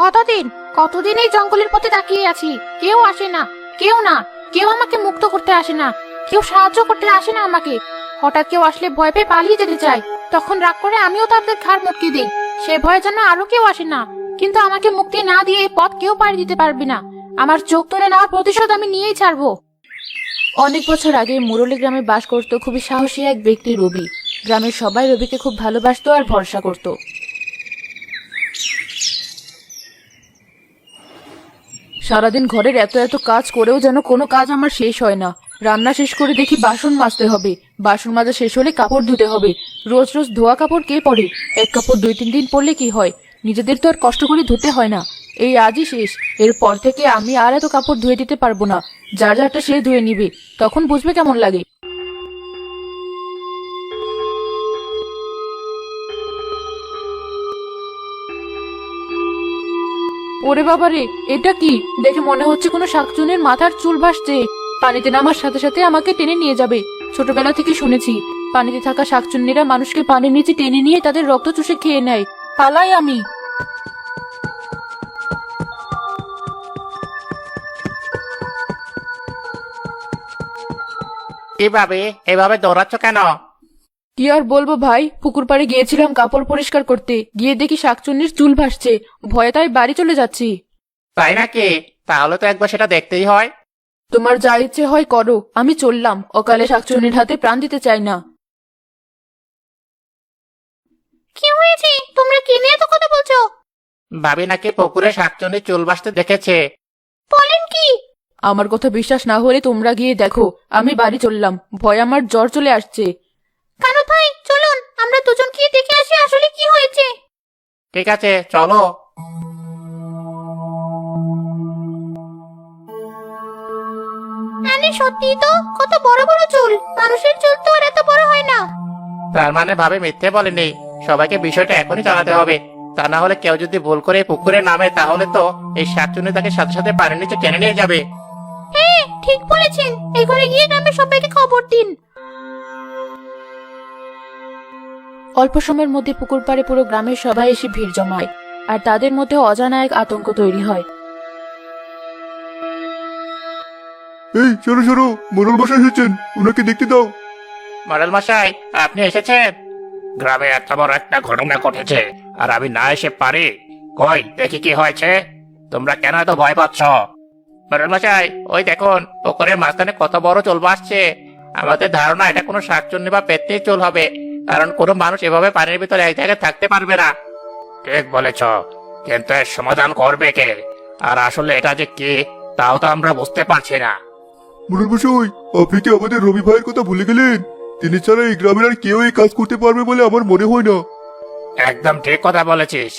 কতদিন কতদিন এই জঙ্গলের পথে তাকিয়ে আছি, কেউ আসে না, কেউ না, কেউ আমাকে মুক্ত করতে আসে না, কেউ সাহায্য করতে আসে না আমাকে। হঠাৎ কেউ আসলে ভয় পেয়ে পালিয়ে যেতে চায়, তখন রাগ করে আমিও তাদের ঘাড় মটকে দিই। সে ভয়ে যেন আরো কেউ আসে না, কিন্তু আমাকে মুক্তি না দিয়ে এই পথ কেউ পাড়ি দিতে পারবে না। আমার চোখ তুলে নেওয়ার প্রতিশোধ আমি নিয়েই ছাড়বো। অনেক বছর আগে মুরলী গ্রামে বাস করত খুবই সাহসী এক ব্যক্তি রবি। গ্রামের সবাই রবিকে খুব ভালোবাসতো আর ভরসা করত। সারাদিন ঘরের এত এত কাজ করেও যেন কোনো কাজ আমার শেষ হয় না। রান্না শেষ করে দেখি বাসন মাজতে হবে, বাসন মাজা শেষ হলে কাপড় ধুতে হবে। রোজ রোজ ধোয়া কাপড় কে পরে? এক কাপড় 2-3 দিন পরলে কি হয়? নিজেদের তো আর কষ্ট করে ধুতে হয় না। এই আজই শেষ, এরপর থেকে আমি আর এত কাপড় ধুয়ে দিতে পারবো না। যার যারটা সে ধুয়ে নিবে, তখন বুঝবে কেমন লাগে। ওরে বাবারে, এটা কি? দেখে মনে হচ্ছে কোনো শাকচুনের মাথার চুল ভাসছে। পানিতে নামার সাথে সাথে আমাকে টেনে নিয়ে যাবে। ছোটবেলা থেকে শুনেছি পানিতে থাকা শাকচুন্নিরা মানুষকে পানির নিচে টেনে নিয়ে তাদের রক্ত চুষে খেয়ে নেয়। পালাই আমি। এভাবে এভাবে দৌড়াচ্ছ কেন? কি আর বলবো ভাই, পুকুর পাড়ে গিয়েছিলাম কাপড় পরিষ্কার করতে, গিয়ে দেখি শাকচুন্নির চুল ভাসছে। ভয়ে তাই বাড়ি চলে যাচ্ছি। তাই নাকি? তাহলে তো একবার সেটা দেখতেই হয়। তোমার যা ইচ্ছে হয় করো, আমি চললাম। অকালে শাকচুন্নির হাতে প্রাণ দিতে চাই না। কি হয়েছে? তোমরা কি নিয়ে এত কথা বলছো? ভাবি নাকি পুকুরে শাকচুন্নির চুল ভাসতে দেখেছে। বলেন কি? আমার কথা বিশ্বাস না হলে তোমরা গিয়ে দেখো। আমি বাড়ি চললাম, ভয় আমার জ্বর চলে আসছে। কানু ভাই চলুন, আমরা দুজন গিয়ে দেখে আসি আসলে কি হয়েছে। ঠিক আছে, চলো। আরে সত্যি তো, কত বড় বড় চুল! মানুষের চুল তো আর এত বড় হয় না। তার মানে ভাবি মিথ্যে বলেনি। সবাইকে বিষয়টা এখনই জানাতে হবে। তা না হলে কেউ যদি ভুল করে পুকুরে নামে, তাহলে তো এই শাকচুন্নি তাকে সাথে সাথে পানির নিচে টেনে নিয়ে যাবে। হ্যাঁ ঠিক বলেছেন, এই ঘরে গিয়ে গ্রামের সবাইকে খবর দিন। অল্প সময়ের মধ্যে পুকুর পাড়ে পুরো গ্রামের সবাই এসে ভিড় জমায়, আর তাদের মধ্যে অজানা এক আতঙ্ক তৈরি হয়। এই সরো সরো, মোড়ল মশাই এসেছেন, ওনাকে দেখতে দাও। মডেল মশাই, আপনি এসেছেন? গ্রামে এত বড় একটা ঘটনা ঘটেছে, আর আমি না এসে পারি? কই দেখি কি হয়েছে। তোমরা কেন এত ভয় পাচ্ছ? মডেল মশাই, ওই দেখুন পুকুরের মাঝখানে কত বড় চুল ভাসছে। আমাদের ধারণা এটা কোনো শাকচুন্নি বা পেত্নির চুল হবে, কারণ কোনো মানুষ এভাবে পানির ভিতরে এক জায়গায় থাকতে পারবে না। ঠিক বলেছ, কিন্তু এর সমাধান করবে কে? আর আসলে এটা যে কি, তাও তো আমরা বুঝতে পারছি না। মোড়ল মশাই, আপনি কি আমাদের রবি ভাইয়ের কথা ভুলে গেলেন? তিনি ছাড়া এই গ্রামের আর কেউ এই কাজ করতে পারবে বলে আমার মনে হয় না। একদম ঠিক কথা বলেছিস।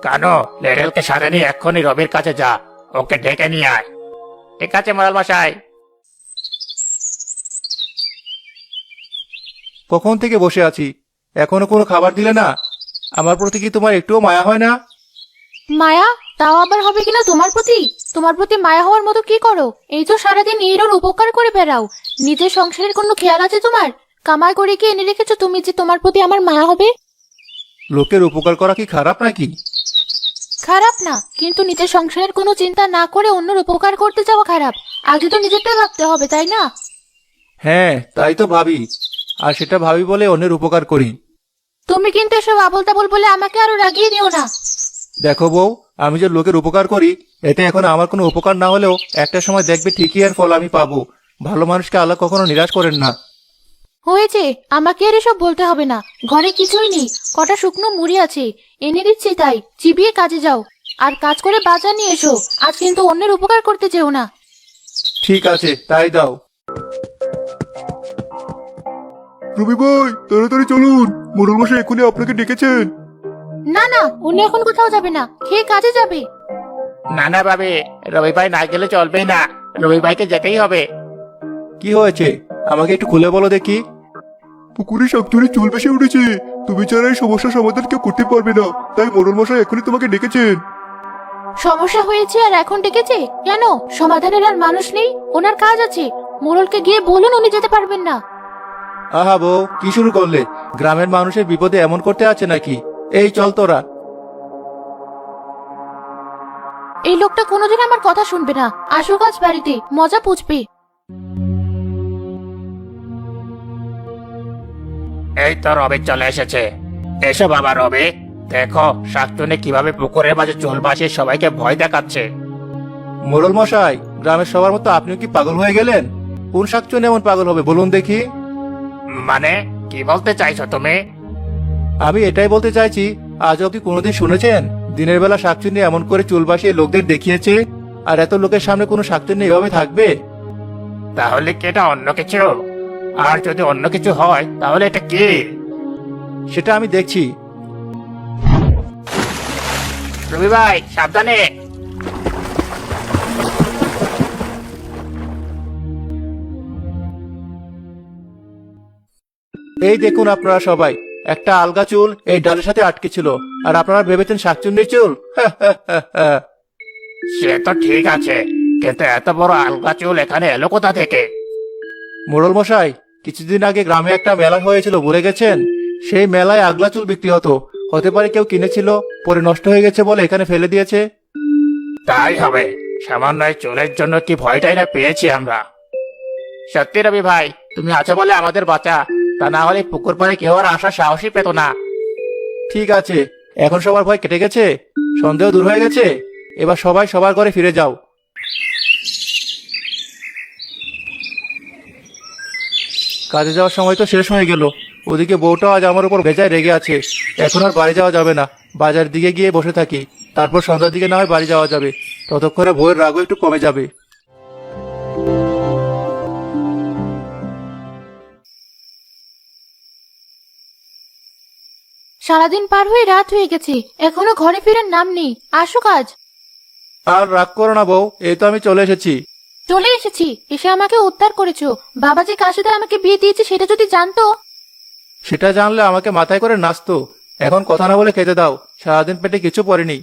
কেন, লেরেলকে সাথে নিয়ে এক্ষুনি রবির কাছে যা, ওকে ডেকে নিয়ে আয়। ঠিক আছে মডেল মশাই। কখন থেকে বসে আছি, এখনো কোনো খাবার দিলে না? আমার প্রতি কি তোমার একটুও মায়া হয় না? মায়া? তাও আবার হবে কিনা তোমার প্রতি? তোমার প্রতি মায়া হওয়ার মতো কি করো? এই তো সারাদিন এর উপকার করে বেড়াও। নিজের সংসারের কোনো খেয়াল আছে তোমার? কামাই করে কি এনে রেখেছো তুমি যে তোমার প্রতি আমার মায়া হবে? লোকের উপকার করা কি খারাপ নাকি? খারাপ না, কিন্তু নিজের সংসারের কোনো চিন্তা না করে অন্যের উপকার করতে যাওয়া খারাপ। আগে তো নিজেরটা ভাবতে হবে, তাই না? হ্যাঁ, তাই তো ভাবি, আর সেটা ভাবি বলে অন্যের উপকার করি। তুমি কিন্তু এসব আবোল তাবোল বলে আমাকে আরো রাগিয়ে দিও না। দেখো বউ, আমি যে লোকের উপকার করি, এতে এখন আমার কোনো উপকার না হলেও একটা সময় দেখবে ঠিকই এর ফল আমি পাবো। ভালো মানুষকে আল্লাহ কখনো নিরাশ করেন না। হয়েছে, আমাকে আর এসব বলতে হবে না। ঘরে কিছুই নেই, কটা শুকনো মুড়ি আছে, এনে দিচ্ছি, তাই চিবিয়ে কাজে যাও। আর কাজ করে বাজার নিয়ে এসো। আজ কিন্তু অন্যের উপকার করতে চেও না। ঠিক আছে, তাই দাও। রবি ভাই, তাড়াতাড়ি চলুন, মোড়ল মশাই এক্ষুনি আপনাকে ডেকেছেন। না না, উনি এখন কোথাও যাবে না, খেয়ে কাজে যাবে। না না ভাবি, রবি ভাই না গেলে চলবেই না। রবি ভাইকে যেতেই হবে। কি হয়েছে আমাকে একটু খুলে বলো দেখি। পুকুরে শাকচুরি চুল ভেসে উঠেছে, তুমি ছাড়া এই সমস্যার সমাধান কেউ করতে পারবে না, তাই মোড়ল মশাই এখনই তোমাকে ডেকেছেন। সমস্যা হয়েছে আর এখন ডেকেছে কেন? সমাধানের আর মানুষ নেই, ওনার কাজ আছে। মোড়লকে গিয়ে বলুন, উনি যেতে পারবেন না। আহা বউ, কি শুরু করলে? গ্রামের মানুষের বিপদে এমন করতে আছে নাকি? এই চল তোরা। এই লোকটা কোনোদিন আমার কথা শুনবে না। আসুক আজ বাড়িতে, মজা বুঝবে। এই তো রবি চলে এসেছে। এসো বাবা রবি, দেখো শাকচুন্নি কিভাবে পুকুরের মাঝে চুল ভাসিয়ে সবাইকে ভয় দেখাচ্ছে। মোড়ল মশাই, গ্রামের সবার মতো আপনিও কি পাগল হয়ে গেলেন? কোন শাকচুন্নি এমন পাগল হবে বলুন দেখি? মানে কি বলতে চাইছো তুমি? আমি এটাই বলতে চাইছি, আজও কি কোনোদিন শুনেছেন দিনের বেলা শাকচুন্নি এমন করে চুল ভাসিয়ে লোকদের দেখিয়েছে? আর এত লোকের সামনে কোনো শাকচুন্নি এভাবে থাকবে? তাহলে কি এটা অন্য কিছু? আর যদি অন্য কিছু হয় তাহলে এটা কি? সেটা আমি দেখছি। রবি ভাই সাবধানে। এই দেখুন আপনারা সবাই, একটা আলগা চুল এই ডালের সাথে আটকে ছিল, আর আপনারা ভেবেছেন শাকচুন্নির চুল? সে তো ঠিক আছে, কিন্তু এত বড় আলগা চুল এখানে এলো কোথা থেকে? মোড়ল মশাই, কিছুদিন আগে গ্রামে একটা মেলা হয়েছিল, ভুলে গেছেন? সেই মেলায় আগলা চুল বিক্রি হতো। হতে পারে কেউ কিনেছিল, পরে নষ্ট হয়ে গেছে বলে এখানে ফেলে দিয়েছে। তাই হবে। সামান্য এই চুলের জন্য কি ভয়টাই না পেয়েছি আমরা। সত্যি রবি ভাই, তুমি আছো বলে আমাদের বাঁচা, তা না হলে পুকুর পাড়ে কেউ আর আসার সাহসই পেত না। ঠিক আছে, এখন সবার ভয় কেটে গেছে, সন্দেহ দূর হয়ে গেছে। এবার সবাই সবার ঘরে ফিরে যাও। কাজে যাওয়ার সময় তো শেষ হয়ে গেল। ওদিকে বউটাও আজ আমার উপর বেজায় রেগে আছে। এখন আর বাড়ি যাওয়া যাবে না, বাজার দিকে গিয়ে বসে থাকি। তারপর সন্ধ্যার দিকে না হয় বাড়ি যাওয়া যাবে, ততক্ষণে বউয়ের রাগও একটু কমে যাবে। সারাদিন পার হয়ে রাত হয়ে গেছে, এখনো ঘরে ফেরার নাম নেই। আসুক আজ। আর রাগ করো না বউ, এই তো আমি চলে এসেছি। চলে এসেছি, এসে আমাকে উদ্ধার করেছো। বাবা যে কার সাথে আমাকে বিয়ে দিয়েছে সেটা যদি জানতো। সেটা জানলে আমাকে মাথায় করে নাচতো। এখন কথা না বলে খেতে দাও, সারাদিন পেটে কিছু পড়েনি।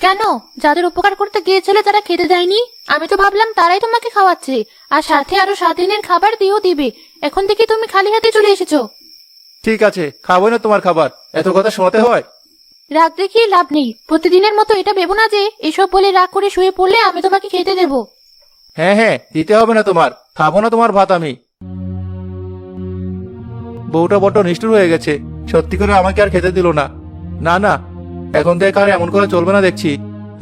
কেন? যাদের উপকার করতে গিয়েছিলে তারা খেতে দেয়নি? আমি তো ভাবলাম তারাই তোমাকে খাওয়াচ্ছে, আর সাথে আরো 7 দিনের খাবার দিয়েও দিবে। এখন থেকে তুমি খালি হাতে চলে এসেছো। ঠিক আছে, খাবো না তোমার খাবার, এত কথা শোনাতে হয়? রাগ দেখিয়ে লাভ নেই। প্রতিদিনের মতো এটা ভেবো না যে এসব বলে রাগ করে শুয়ে পড়লে আমি তোমাকে খেতে দেবো। হ্যাঁ হ্যাঁ, দিতে হবে না তোমার, খাবো না তোমার ভাত আমি। বউটা বড্ড নিষ্ঠুর হয়ে গেছে, সত্যি করে আমাকে আর খেতে দিল না। না না, এখন থেকে আর এমন করে চলবে না দেখছি।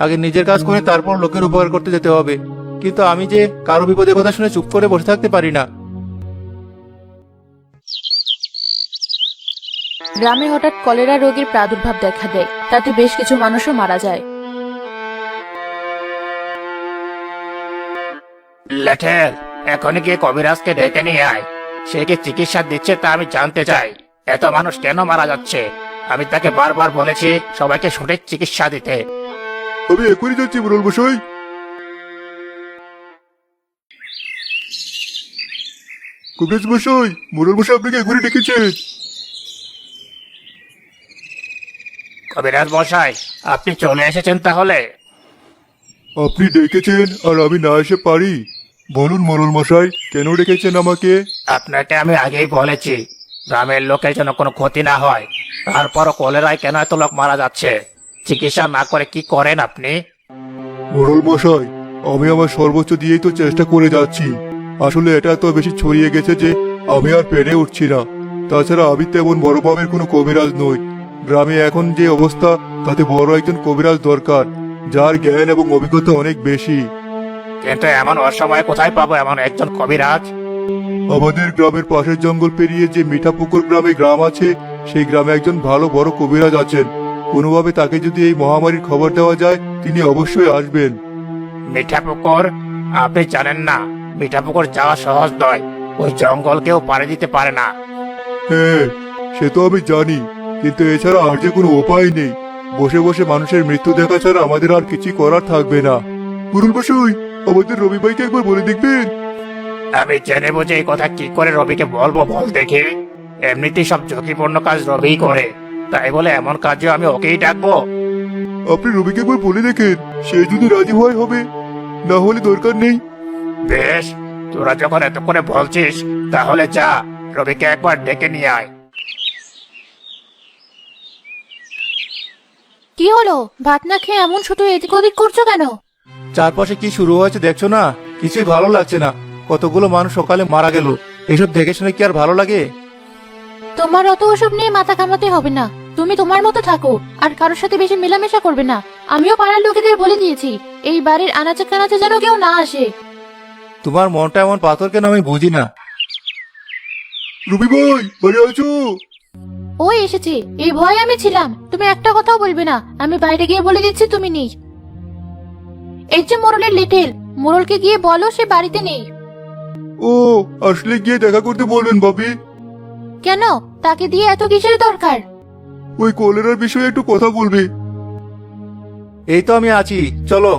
আগে নিজের কাজ করে তারপর লোকের উপকার করতে যেতে হবে। কিন্তু আমি যে কারো বিপদের কথা শুনে চুপ করে বসে থাকতে পারি না। গ্রামে হঠাৎ কলেরা রোগের প্রাদুর্ভাব দেখা দেয়, তাতে বেশ কিছু মানুষও মারা যায়। লেঠেল, এখনই গিয়ে কবিরাজকে ডেকে নিয়ে আয়। সে কি চিকিৎসা দিচ্ছে তা আমি জানতে চাই। এত মানুষ কেন মারা যাচ্ছে? আমি তাকে বারবার বলেছি সবাইকে সঠিক চিকিৎসা দিতে। আমি এখনই যাচ্ছি মোড়ল মশাই। কবিরাজ মশাই, মোড়ল মশাই আপনাকে এখনই ডেকেছেন। কবিরাজ মশাই, আপনি চলে এসেছেন তাহলে? আপনি ডেকেছেন আর আমি না এসে পারি? বলুন মোড়ল মশাই, কেন ডেকেছেন আমাকে? আপনাকে আমি আগেই বলেছি গ্রামের লোকের যেন কোনো ক্ষতি না হয়। তারপরও কলেরায় কেন এত লোক মারা যাচ্ছে? চিকিৎসা না করে কি করেন আপনি? মোড়ল মশাই, আমি আমার সর্বোচ্চ দিয়েই তো চেষ্টা করে যাচ্ছি। আসলে এটা তো বেশি ছড়িয়ে গেছে যে আমি আর পেরে উঠছি না। তাছাড়া আমি তেমন বড় মাপের কোনো কবিরাজ নই। গ্রামে এখন যে অবস্থা, তাতে বড় একজন কবিরাজ দরকার, যার জ্ঞান এবং অভিজ্ঞতা অনেক বেশি। কিন্তু এমন অসময়ে কোথায় পাবো এমন একজন কবিরাজ? আমাদের গ্রামের পাশের জঙ্গল পেরিয়ে যে মিঠাপুকুর গ্রামে গ্রাম আছে, সেই গ্রামে একজন ভালো বড় কবিরাজ আছেন। কোনোভাবে তাকে যদি এই মহামারীর খবর দেওয়া যায়, তিনি অবশ্যই আসবেন। মিঠাপুকুর? আপনি জানেন না, মিঠাপুকুর যাওয়া সহজ নয়। ওই জঙ্গল কেউ পাড়ি দিতে পারে না। হ্যাঁ, সে তো আমি জানি, কিন্তু এছাড়া আর যে কোনো উপায় নেই। বসে বসে মানুষের মৃত্যু দেখা ছাড়া আমাদের আর কিছু করার থাকবে না। পুরুল বসুই, আমাদের রবি ভাইকে একবার বলে দেখবেন। আমি জেনে বুঝে এই কথা কি করে রবিকে বলবো বল দেখে? এমনিতেই সব ঝুঁকিপূর্ণ কাজ রবিই করে, তাই বলে এমন কাজে আমি ওকেই ডাকবো? আপনি রবিকে একবার বলে দেখেন, সে যদি রাজি হয় হবে, না হলে দরকার নেই। বেশ, তোরা যখন এত করে বলছিস তাহলে যা, রবিকে একবার ডেকে নিয়ে আয়। কি হলো? ভাত না খেয়ে এমন শুধু এদিক ওদিক করছো কেন? চারপাশে কি শুরু হয়েছে দেখছো না? কিছুই ভালো লাগছে না। কতগুলো মানুষ সকালে মারা গেল, এসব দেখে শুনে কি আর ভালো লাগে? তোমার অত ওসব নিয়ে মাথা কামাতে হবে না। তুমি তোমার মতো থাকো, আর কারোর সাথে বেশি মেলামেশা করবে না। আমিও পাড়ার লোকেদের বলে দিয়েছি এই বাড়ির আনাচে কানাচে যেন কেউ না আসে। তোমার মনটা এমন পাথর কেন আমি বুঝি না। রুবি ভাই, বাড়ি আছো? ওই এসেছে, এই ভয়ে আমি ছিলাম। তুমি একটা কথাও বলবে না, আমি বাইরে গিয়ে বলে দিচ্ছি তুমি নেই। এই যে মোড়লের লিটেল, মোড়লকে গিয়ে বলো সে বাড়িতে নেই। ও, আসলে গিয়ে দেখা করতে বলবেন ভাবি। কেন? তাকে দিয়ে এত কিসের দরকার? ওই কলেরার বিষয়ে একটু কথা বলবে। এই তো আমি আছি, চলো।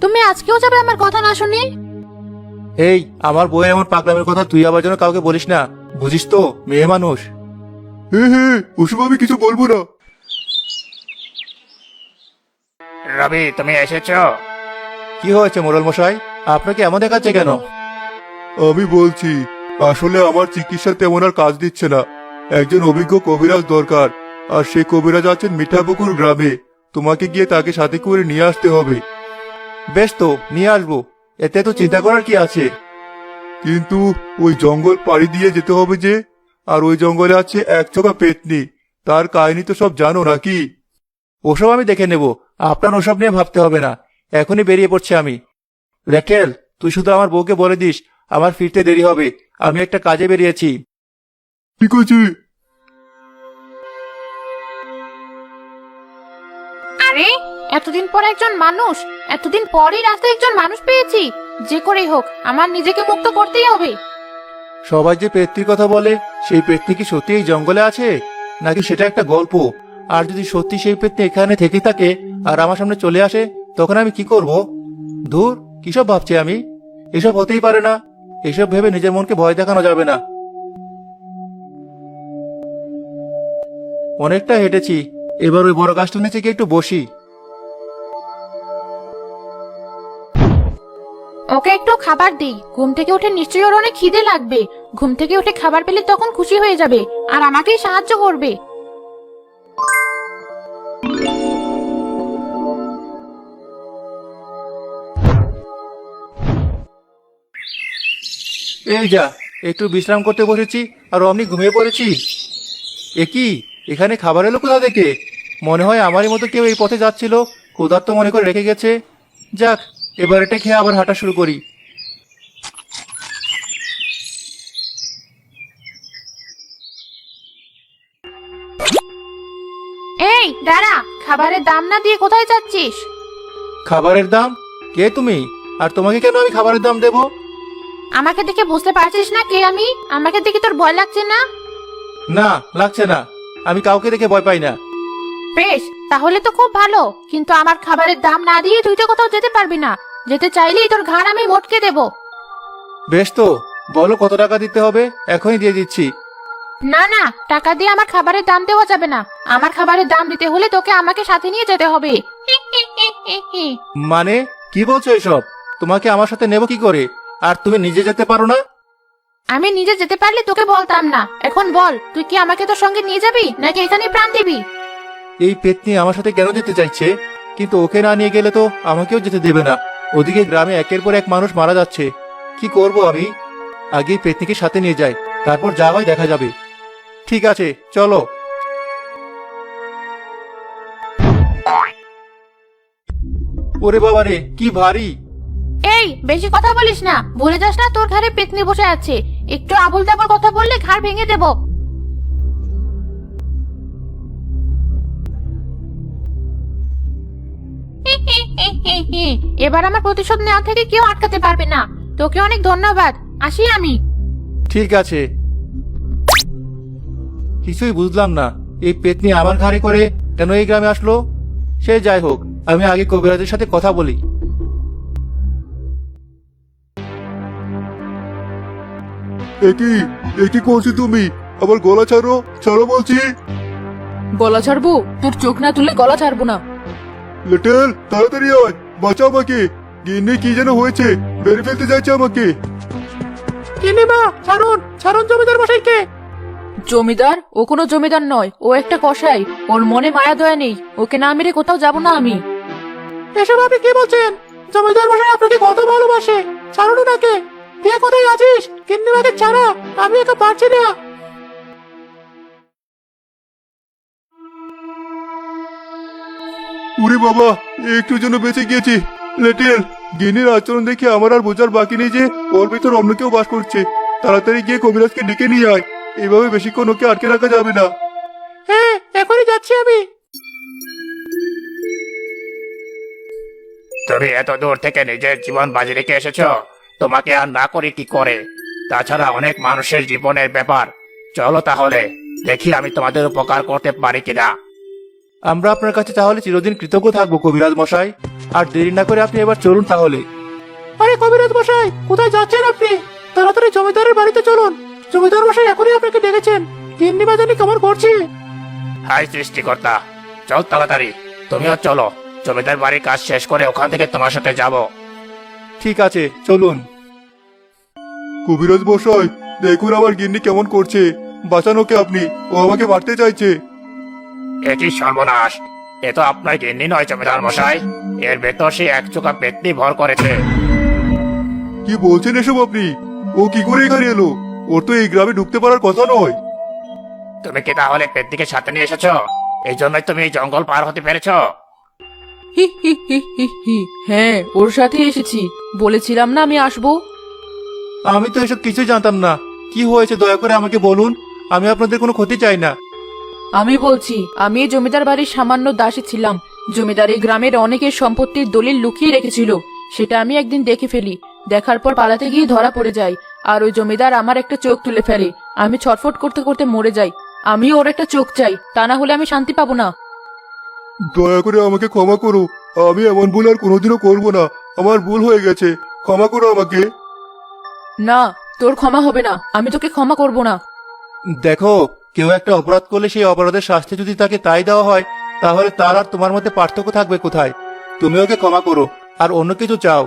তুমি আজকেও যাবে আমার কথা না শুনে? এই, আমার বই এমন পাগলামের কথা তুই আবার যেন কাউকে বলিস না, বুঝিস তো, মেয়ে মানুষ। হ্যাঁ, ওসব আমি কিছু বলবো না। রবি, তুমি এসেছো? কি হয়েছে মোড়ল মশাই, আপনাকে এমন দেখাচ্ছে কেন? আমি বলছি, আসলে আমার চিকিৎসা তেমন আর কাজ দিচ্ছে না। একজন অভিজ্ঞ কবিরাজ দরকার, আর সেই কবিরাজ আছেন মিঠাপুকুর গ্রামে। তোমাকে গিয়ে তাকে সাথে করে নিয়ে আসতে হবে। বেশ, তো নিয়ে আসবো, এতে তো চিন্তা করার কি আছে। কিন্তু ওই জঙ্গল পাড়ি দিয়ে যেতে হবে যে, আর ওই জঙ্গলে আছে এক চোখা পেতনি। তার কাহিনী তো সব জানো নাকি? ওসব আমি দেখে নেব, আপনার ওসব নিয়ে ভাবতে হবে না। এখনই বেরিয়ে পড়ছি আমি। রেটেল, তুই শুধু আমার বউকে বলে দিস আমার ফিরতে দেরি হবে, আমি একটা কাজে বেরিয়েছি। ঠিক আছে। আরে, এতদিন পর একজন মানুষ, এতদিন পরই রাস্তায় একজন মানুষ পেয়েছি। যে করেই হোক আমার নিজেকে মুক্ত করতেই হবে। সবাই যে পেত্নির কথা বলে, সেই পেত্নি কি সত্যি এই জঙ্গলে আছে, নাকি সেটা একটা গল্প? আর যদি সত্যি সেই পেত্নি এখানে থেকে থাকে আর আমার সামনে চলে আসে, তখন আমি কি করব? ধুর, কিসব ভাবছি আমি? এসব হতেই পারে না। এসব ভেবে নিজের মনকে ভয় দেখানো যাবে না। অনেকটা হেঁটেছি, এবার ওই বড় গাছটার নিচে গিয়ে একটু বসি। ওকে একটু খাবার দিই। ঘুম থেকে উঠে নিশ্চয়ই ওর অনেক খিদে লাগবে। ঘুম থেকে উঠে খাবার পেলে তখন খুশি হয়ে যাবে আর আমাকেই সাহায্য করবে। এই যা, একটু বিশ্রাম করতে বসেছি আর অমনি ঘুমিয়ে পড়েছি। এ কি, এখানে খাবার এলো কোথা থেকে? মনে হয় আমারই মতো কেউ এই পথে যাচ্ছিল, ক্ষুধার্ত মনে করে রেখে গেছে। যাক, এবার এটা খেয়ে আবার হাঁটা শুরু করি। এই দাঁড়া, খাবারের দাম না দিয়ে কোথায় যাচ্ছিস? খাবারের দাম? কে তুমি, আর তোমাকে কেন আমি খাবারের দাম দেব? আমাকে দেখে বুঝতে পারছিস না কে আমি? আমাকে দেখে তোর ভয় লাগছে না? না, লাগছে না। আমি কাউকে দেখে ভয় পাই না। বেশ, তাহলে তো খুব ভালো। কিন্তু আমার খাবারের দাম না দিয়ে তুই তো কোথাও যেতে পারবি না। যেতে চাইলেই তোর ঘাড় আমি মটকে দেব। বেশ, তো বলো কত টাকা দিতে হবে, এখনই দিয়ে দিচ্ছি। না না, টাকা দিয়ে আমার খাবারের দাম দেওয়া যাবে না। আমার খাবারের দাম দিতে হলে তোকে আমাকে সাথে নিয়ে যেতে হবে। মানে কি বলছো এসব? তোমাকে আমার সাথে নেব কি করে? আর তুমি নিজে যেতে পারো না? আমি নিজে যেতে পারলে তোকে বলতাম না। এখন বল, তুই কি আমাকে তোর সঙ্গে নিয়ে যাবি নাকি এখানে প্রাণ দিবি? এই পেতনি আমার সাথে কেন যেতে চাইছে? কিন্তু ওকে না নিয়ে গেলে তো আমাকেও যেতে দেবে না। ওদিকে গ্রামে একের পর এক মানুষ মারা যাচ্ছে। কি করব আমি? আগে এই পেতনিকে সাথে নিয়ে যাই, তারপর যা হয় দেখা যাবে। ঠিক আছে, চলো। ওরে বাবারে, কি ভারী! এই, বেশি কথা বলিস না। ভুলে যাস না তোর ঘাড়ে পেতনি বসে আছে। একটু আবল তাবল কথা বললে ঘাড় ভেঙে দেব। এবার আমার প্রতিশোধ নেওয়া থেকে কেউ আটকাতে পারবে না। তোকে অনেক ধন্যবাদ, আসি আমি। ঠিক আছে। কিছুই বুঝলাম না, এই পেতনি আমার ঘাড়ে করে কেন এই গ্রামে আসলো। সে যাই হোক, আমি আগে কবিরাজের সাথে কথা বলি। একই করছো তুমি? আবার গলা ছাড়ো, ছাড়ো বলছি। গলা ছাড়বো? তোর চোখ না তুলে গলা ছাড়বো না। লিটল, তাড়াতাড়ি আয়, বাঁচাও আমাকে। গিন্নি কি যেন হয়েছে, মেরে ফেলতে চাইছে আমাকে। গিন্নিমা, ছাড়ুন, ছাড়ুন জমিদার মশাইকে। জমিদার? ও কোনো জমিদার নয়, ও একটা কসাই। ওর মনে মায়া দয়া নেই। ওকে না মেরে কোথাও যাব না আমি। এসব আপনি কি বলছেন? জমিদার মশাই আপনাকে কত ভালোবাসে। ছাড়ুন ওনাকে। কে কোথায় আছিস? কিন্নিমাকে ছাড়া, আমি একা পারছি না। উরে বাবা, একটু জন্য বেঁচে গিয়েছি। লেটেল, গিন্নির আচরণ দেখে আমার আর বোঝার বাকি নেই যে ওর ভিতর অন্য কেউ বাস করছে। তাড়াতাড়ি গিয়ে কবিরাজকে ডেকে নিয়ে আয়। এইভাবে বেশিক্ষণ ওকে আটকে রাখা যাবে না। হ্যাঁ, এখনই যাচ্ছি আমি। তুমি এত দূর থেকে নিজের জীবন বাজি রেখে এসেছো, তোমাকে আর না করে কি করে? তাছাড়া অনেক মানুষের জীবনের ব্যাপার। চলো তাহলে, দেখি আমি তোমাদের উপকার করতে পারি কিনা। আমরা আপনার কাছে তাহলে চিরদিন কৃতজ্ঞ থাকবো কবিরাজ মশাই। আর দেরি না করে আপনি এবার চলুন তাহলে। আরে কবিরাজ মশাই, কোথায় যাচ্ছেন আপনি? তাড়াতাড়ি জমিদারের বাড়িতে চলুন। জমিদার মশাই এখনই আপনাকে ডেকেছেন। গিন্নিমা জানি কেমন করছে। হাই সৃষ্টিকর্তা, চল তাড়াতাড়ি। তুমিও চলো, জমিদার বাড়ির কাজ শেষ করে ওখান থেকে তোমার সাথে যাব। ঠিক আছে, চলুন। কবিরাজ মশাই, দেখুন আমার গিন্নি কেমন করছে। বাঁচানোকে আপনি, ও আমাকে মারতে চাইছে। এটি সর্বনাশ। এ তো আপনার গিন্নি নয় জমিদার মশাই, এর ভেতর সে এক চোখা পেতনি ভর করেছে। কি বলছেন এসব আপনি? ও কি করে এখানে এলো? ওর তো এই গ্রামে ঢুকতে পারার কথা নয়। তুমি কি তাহলে পেতনিকে সাথে নিয়ে এসেছো? এই জন্যই তুমি এই জঙ্গল পার হতে পেরেছো? হি হি হি হি হি। হ্যাঁ, ওর সাথে এসেছি। বলেছিলাম না আমি আসবো। আমি তো এসব কিছুই জানতাম না। কি হয়েছে দয়া করে আমাকে বলুন। আমি আপনাদের কোনো ক্ষতি চাই না। আমি বলছি, আমি এই জমিদার বাড়ির সামান্য দাসী ছিলাম। জমিদার এই গ্রামের অনেকের সম্পত্তির দলিল লুকিয়ে রেখেছিল। সেটা আমি একদিন দেখে ফেলি। দেখার পর পালাতে গিয়ে ধরা পড়ে যাই। আর ওই জমিদার আমার একটা চোখ তুলে ফেলে। আমি ছটফট করতে করতে মরে যাই। আমি ওর একটা চোখ চাই, তা না হলে আমি শান্তি পাবো না। দয়া করে আমাকে ক্ষমা করো। আমি এমন ভুল আর কোনোদিনও করবো না। আমার ভুল হয়ে গেছে, ক্ষমা করো আমাকে। না, তোর ক্ষমা হবে না। আমি তোকে ক্ষমা করব না। দেখো, কেউ একটা অপরাধ করলে সেই অপরাধের শাস্তি যদি তাকে তাই দেওয়া হয়, তাহলে তার আর তোমার মধ্যে পার্থক্য থাকবে কোথায়? তুমি ওকে ক্ষমা করো আর অন্য কিছু চাও।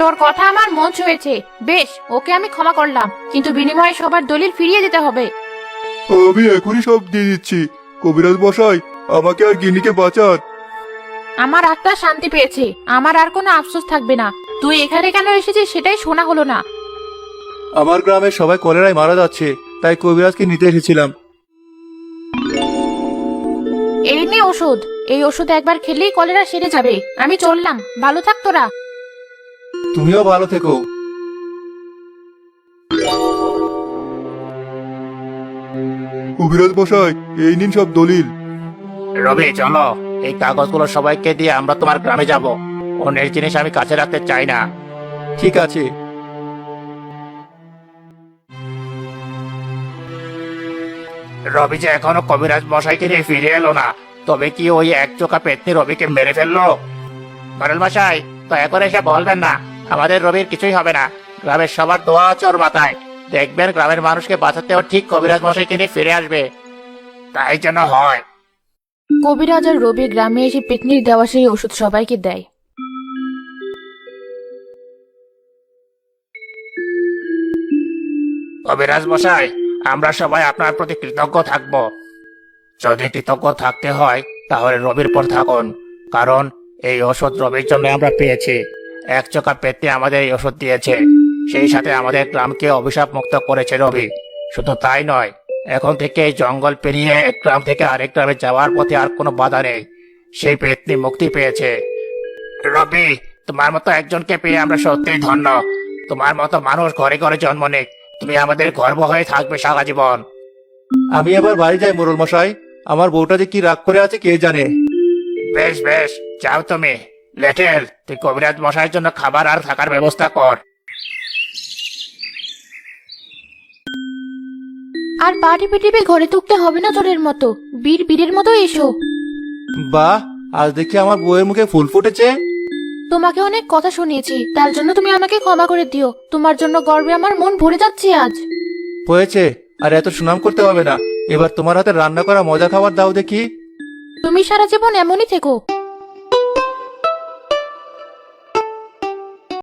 তোর কথা আমার মন ছুঁয়েছে। বেশ, ওকে আমি ক্ষমা করলাম, কিন্তু বিনিময়ে সবার দলিল ফিরিয়ে দিতে হবে। আমি এখনই সব দিয়ে দিচ্ছি। কবিরাজ মশাই, আমাকে আর গিন্নিকে বাঁচান। আমার আত্মা শান্তি পেয়েছে। আমার আর কোনো আফসোস থাকবে না। তুই এখানে কেন এসেছিস সেটাই শোনা হলো না। আমার গ্রামের সবাই কলেরায় মারা যাচ্ছে, তাই কবিরাজকে নিতে এসেছিলাম। এই নে ওষুধ। এই ওষুধ একবার খেলেই কলেরা সেরে যাবে। আমি চললাম, ভালো থাক তোরা। তুমিও ভালো থেকো। কবিরাজ মশাই, এই নিন সব দলিল। রবি, চলো, এই কাগজগুলো সবাইকে দিয়ে আমরা তোমার গ্রামে যাব। অন্যের জিনিস আমি কাছে রাখতে চাই না। ঠিক আছে। রবি যে এখনো কবিরাজ মশাইকে নিয়ে ফিরে এলো না, তবে কি ওই এক চোখা পেতনি রবিকে মেরে ফেললো? মরল মশাই, দয়া করে এসে বলবেন না। আমাদের রবির কিছুই হবে না। গ্রামের সবার দোয়া আছে ওর মাথায়। দেখবেন গ্রামের মানুষকে বাঁচাতেও ঠিক কবিরাজ মশাইকে নিয়ে ফিরে আসবে। তাই যেন হয়। কবিরাজ আর রবি গ্রামে এসে পেতনির দেওয়া সেই ওষুধ সবাইকে দেয়। কবিরাজ মশাই, আমরা সবাই আপনার প্রতি কৃতজ্ঞ থাকব। যদি কৃতজ্ঞ থাকতে হয় তাহলে রবির পর থাকুন, কারণ এই ওষুধ রবির জন্য আমরা পেয়েছি। এক চোখা পেতে আমাদের এই ওষুধ দিয়েছে, সেই সাথে আমাদের গ্রামকে অভিশাপ মুক্ত করেছে রবি। শুধু তাই নয়, এখন থেকে এই জঙ্গল পেরিয়ে এক গ্রাম থেকে আরেক গ্রামে যাওয়ার পথে আর কোনো বাধা নেই। সেই পেতনি মুক্তি পেয়েছে। রবি, তোমার মতো একজনকে পেয়ে আমরা সত্যিই ধন্য। তোমার মতো মানুষ ঘরে ঘরে জন্ম নেই। তুমি আমাদের গর্ব হয়ে থাকবে সারা জীবন। আমি এবার বাড়ি যাই মোরল মশাই। আমার বউটা যে কি রাগ করে আছে কে জানে। বেশ বেশ, যাও তুমি। লেটেল, তুই কবিরাজ মশাইয়ের জন্য খাবার আর থাকার ব্যবস্থা কর। আর পা টিপে টিপে ঘরে তুকতে হবে না তোরের মতো। বীরের মতো এসো। বাহ, আজ দেখি আমার বউয়ের মুখে ফুল ফুটেছে। তোমাকে অনেক কথা শুনিয়েছি, তার জন্য তুমি আমাকে ক্ষমা করে দিও। তোমার জন্য গর্বে আমার মন ভরে যাচ্ছে আজ। হয়েছে, আর এত সুনাম করতে হবে না। এবার তোমার হাতে রান্না করা মজা খাবার দাও দেখি। তুমি সারা জীবন এমনই থেকো।